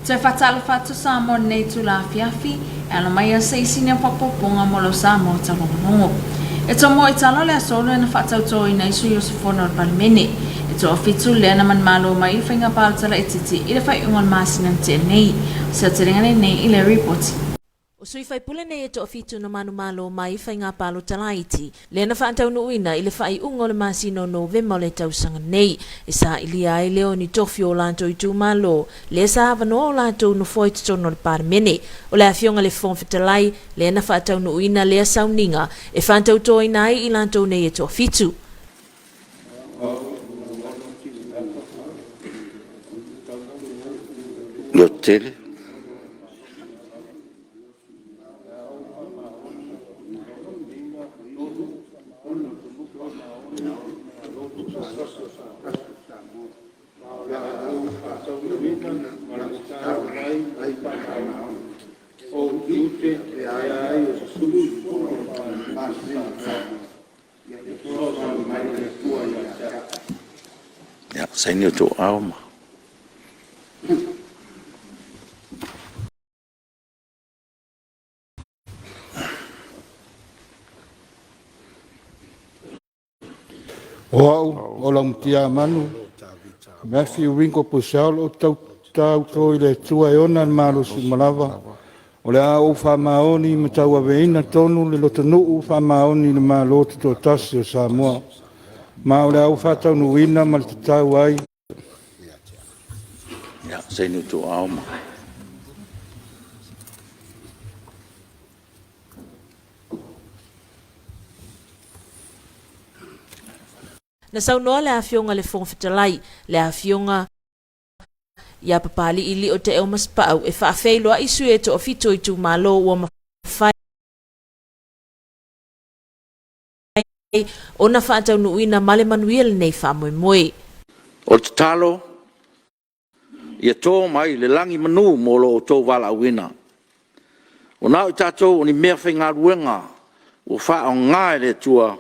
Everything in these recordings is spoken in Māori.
Te whatala whatu Samoa nei tu la fiafi, e ala mai a seisina papoponga molo Samoa talongonongo. E to mo i talo le asolo e na whatauto i na isu Iosifona o Palimene. E to ofitu le na man malo mai i whainga pātala e titi i le whai ungon māsina te nei. Se te ringane nei i le report. O sui fai pule nei e to ofitu na manu malo mai whai ngā palo talaiti. Le na whaantau nuina i le whai ungo le masino no vema le tausanga nei. E sa ilia e leo ni tofi o lanto i tu malo. Le sa havano o lanto no foi titono le Palimene. O le afionga le fonfetalai, le na whaantau nuina le sauninga. E whaantau toi nai i lanto nei e to ofitu. Lo tele. Ja, zijn nu toe oud. Wow, olam tia manu. Merci winko posal o tau toi le tua e ona malu si malava. O le a o wha maoni ma tau aveina tonu le lotanu o wha maoni le malo te to tasi o Samoa. Ma o le a o wha tau nuina ma le tau ai. Ja, zijn nu toe oud. Na saunoa le afionga le fonfetalai, le afionga ia papali ili o te eo maspau e whaafeiloa isu e to ofito i tu malo ua mawhai o na whaatau nuina male manuel nei whamoemoe. O te talo, ia tō mai le langi manu molo o tō wala awina. O nao i tātou o ni mea whai ngā ruenga o wha o ngā le tua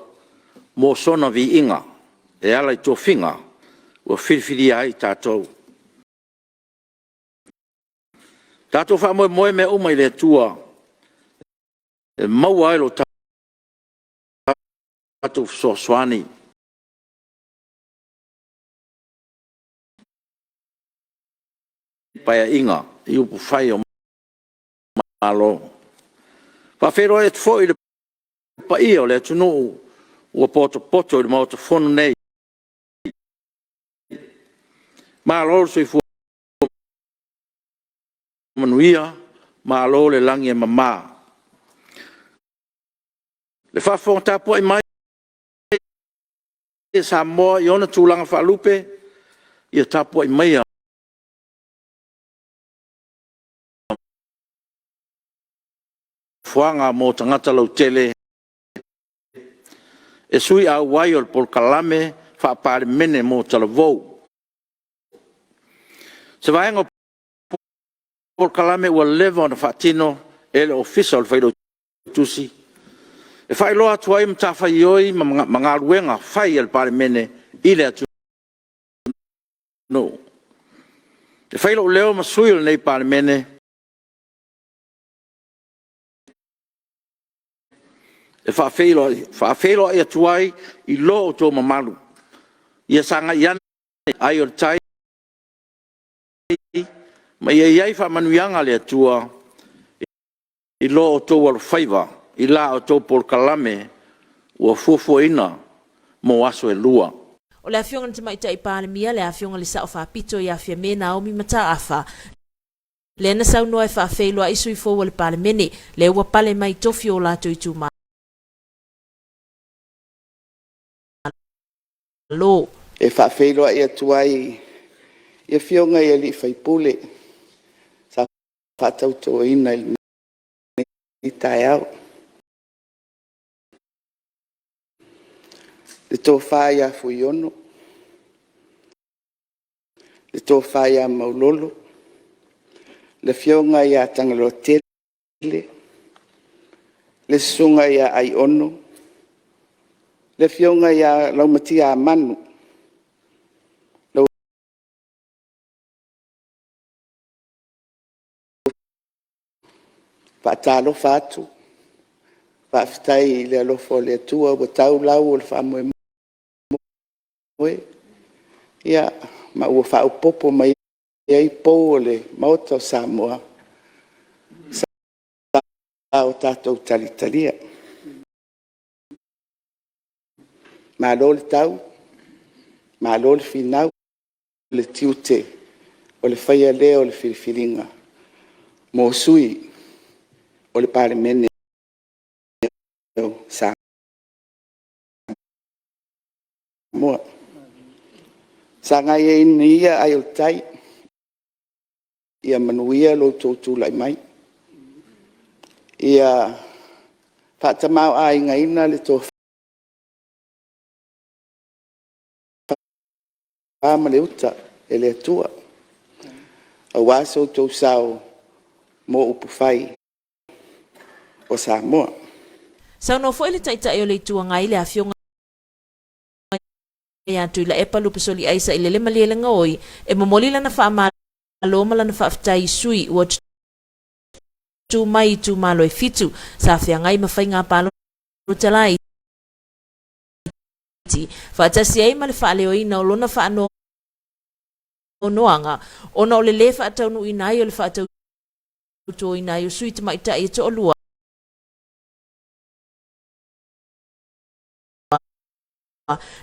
mō sona vi inga. E ala i tō whinga, ua whiriwhiri ai tātou. Tātou wha moe me umai le tua, e maua ai lo tātou soaswani. Paia inga, i upu whai o malo. Whawhero e tfo i le paia o le tunu ua poto i le mauta whono nei. Malo soi fu manuia, malo le langi e mama. Le whawhonga tāpua i mai e Samoa i ona tūlanga whalupe, i a tāpua i mai a whanga mō tangata lau tele. E sui a wai o le polkalame whaapare mene mō talavou. Se vaenga por kalame ua leva na fatino ele official fai do tusi e fai loa tuai mta fai oi manga ruenga fai el Palimene ile atu no e fai lo leo masuil nei Palimene e fa felo e tuai i lo to mamalu ia sanga yan ai o tai ma ia fa manuianga le tua i lo o tō wal whaiva i la o tō por kalame ua fuafuaina mo aso e lua. O le afionga na tamaita i Palimia, le afionga le sao whaapito i afia me Naomi mata afa. Le na sau noa e whaafeiloa isu i fōua le Palimene, le ua pale mai tofi o lato i tū malo. E whaafeiloa i atuai ia fionga i ali whaipule. Sa whatauto ina i tae au. Le tō whaia fui ono. Le tō whaia maulolo. Le fionga i a tangalo tele. Le sunga i a ai ono. Le fionga i a laumatia a manu. Whaatalofa atu. Whaafitai le alofo le atua ua tau lau o le whaamoe moe. Ia, ma ua whaupopo mai ai pou o le maota o Samoa. Sa o tātou talitalia. Malo le tau, malo le finau, le tiute, o le whaia lea o le whiriwhiringa. Mō sui o le pare mene o Samoa. Sa ngai e ia ai o tai, ia manuia lo tōtū lai mai. Ia whaatamau ai ngaina le tō whaama le uta e le atua. A waso tō sao mō upu whai o Samoa. Sau no fo ele taita e o le tua ngai le afionga ya tu la epa lupa soli aisa ile le maliele ngoi e momoli lana whaama loma lana whaafitai sui ua tu mai tu malo e fitu sa whia ngai mawhai ngā palo talai whaatasi ai ma le whaaleo ina o lona whaano noanga ona o le le whaataunu inai o le whaatau to inai o sui te maita i to olua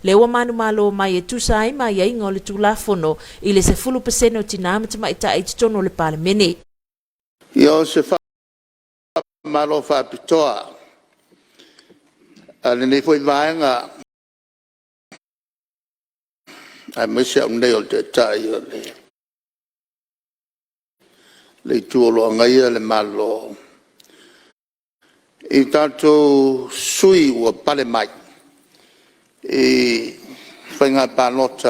le ua manu malo mai e tusa ai mai ai ngole tu la fono i le se 10% o tina te maita i tono le pale mene. Yo se fa malo fa pitoa. Ale ne foi vaenga. Ai mese un dei o te tai le tuolo ngai le malo. I tanto sui o pale mai. E whainga pānota